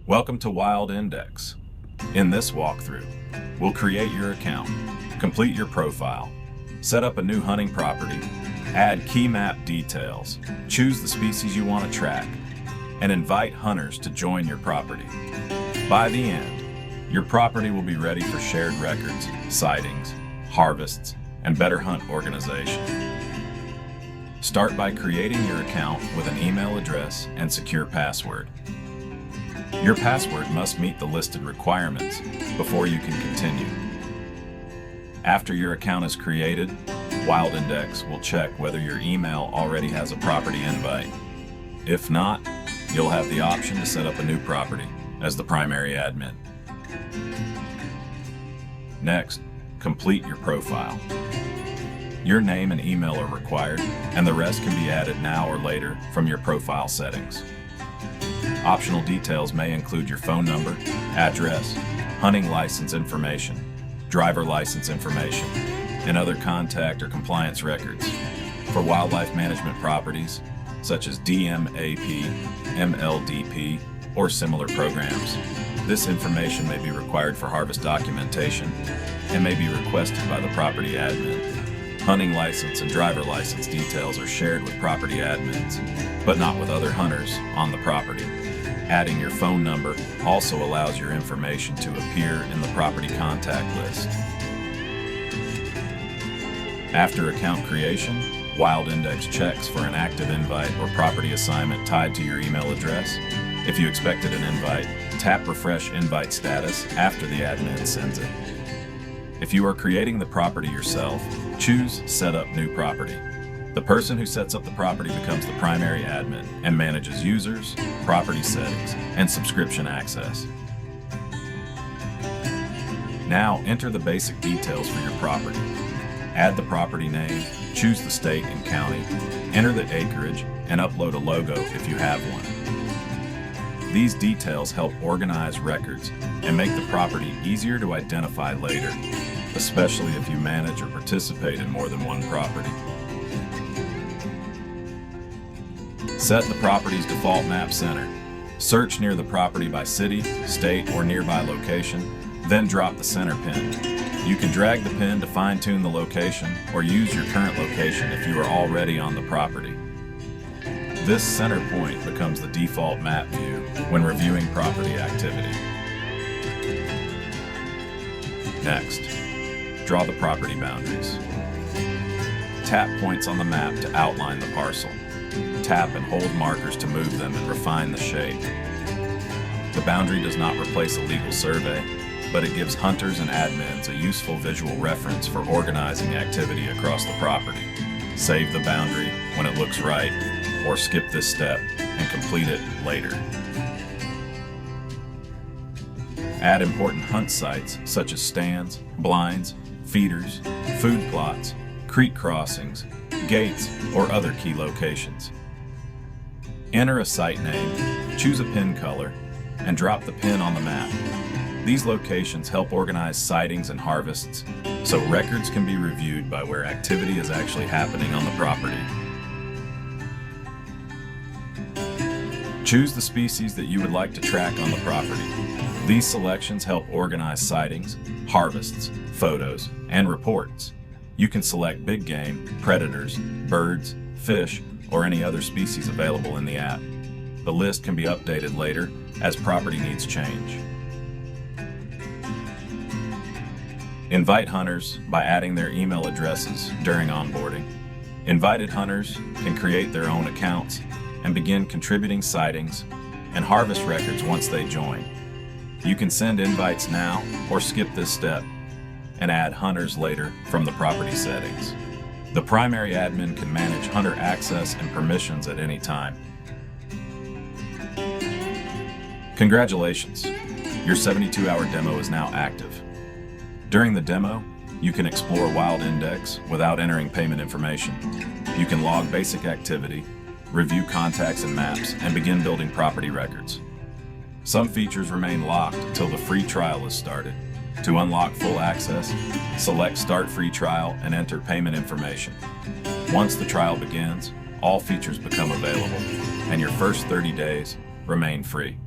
Welcome to WildIndex. In this walkthrough, we'll create your account, complete your profile, set up a new hunting property, add key map details, choose the species you want to track, and invite hunters to join your property. By the end, your property will be ready for shared records, sightings, harvests, and better hunt organization. Start by creating your account with an email address and secure password. Your password must meet the listed requirements before you can continue. After your account is created, WildIndex will check whether your email already has a property invite. If not, you'll have the option to set up a new property as the primary admin. Next, complete your profile. Your name and email are required, and the rest can be added now or later from your profile settings. Optional details may include your phone number, address, hunting license information, driver license information, and other contact or compliance records. For wildlife management properties, such as DMAP, MLDP, or similar programs, this information may be required for harvest documentation and may be requested by the property admin. Hunting license and driver license details are shared with property admins, but not with other hunters on the property. Adding your phone number also allows your information to appear in the property contact list. After account creation, WildIndex checks for an active invite or property assignment tied to your email address. If you expected an invite, tap Refresh Invite Status after the admin sends it. If you are creating the property yourself, choose Set Up New Property. The person who sets up the property becomes the primary admin and manages users, property settings, and subscription access. Now enter the basic details for your property. Add the property name, choose the state and county, enter the acreage, and upload a logo if you have one. These details help organize records and make the property easier to identify later, especially if you manage or participate in more than one property. Set the property's default map center. Search near the property by city, state, or nearby location, then drop the center pin. You can drag the pin to fine-tune the location or use your current location if you are already on the property. This center point becomes the default map view when reviewing property activity. Next, draw the property boundaries. Tap points on the map to outline the parcel. Tap and hold markers to move them and refine the shape. The boundary does not replace a legal survey, but it gives hunters and admins a useful visual reference for organizing activity across the property. Save the boundary when it looks right, or skip this step and complete it later. Add important hunt sites such as stands, blinds, feeders, food plots, creek crossings, gates, or other key locations. Enter a site name, choose a pin color, and drop the pin on the map. These locations help organize sightings and harvests, so records can be reviewed by where activity is actually happening on the property. Choose the species that you would like to track on the property. These selections help organize sightings, harvests, photos, and reports. You can select big game, predators, birds, fish, or any other species available in the app. The list can be updated later as property needs change. Invite hunters by adding their email addresses during onboarding. Invited hunters can create their own accounts and begin contributing sightings and harvest records once they join. You can send invites now or skip this step and add hunters later from the property settings. The primary admin can manage hunter access and permissions at any time. Congratulations! Your 72-hour demo is now active. During the demo, you can explore WildIndex without entering payment information. You can log basic activity, review contacts and maps, and begin building property records. Some features remain locked until the free trial is started. To unlock full access, select Start Free Trial and enter payment information. Once the trial begins, all features become available, and your first 30 days remain free.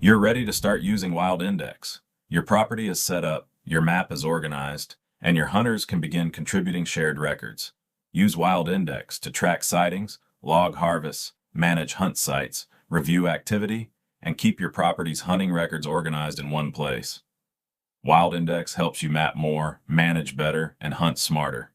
You're ready to start using WildIndex. Your property is set up, your map is organized, and your hunters can begin contributing shared records. Use WildIndex to track sightings, log harvests, manage hunt sites, review activity, and keep your property's hunting records organized in one place. WildIndex helps you map more, manage better, and hunt smarter.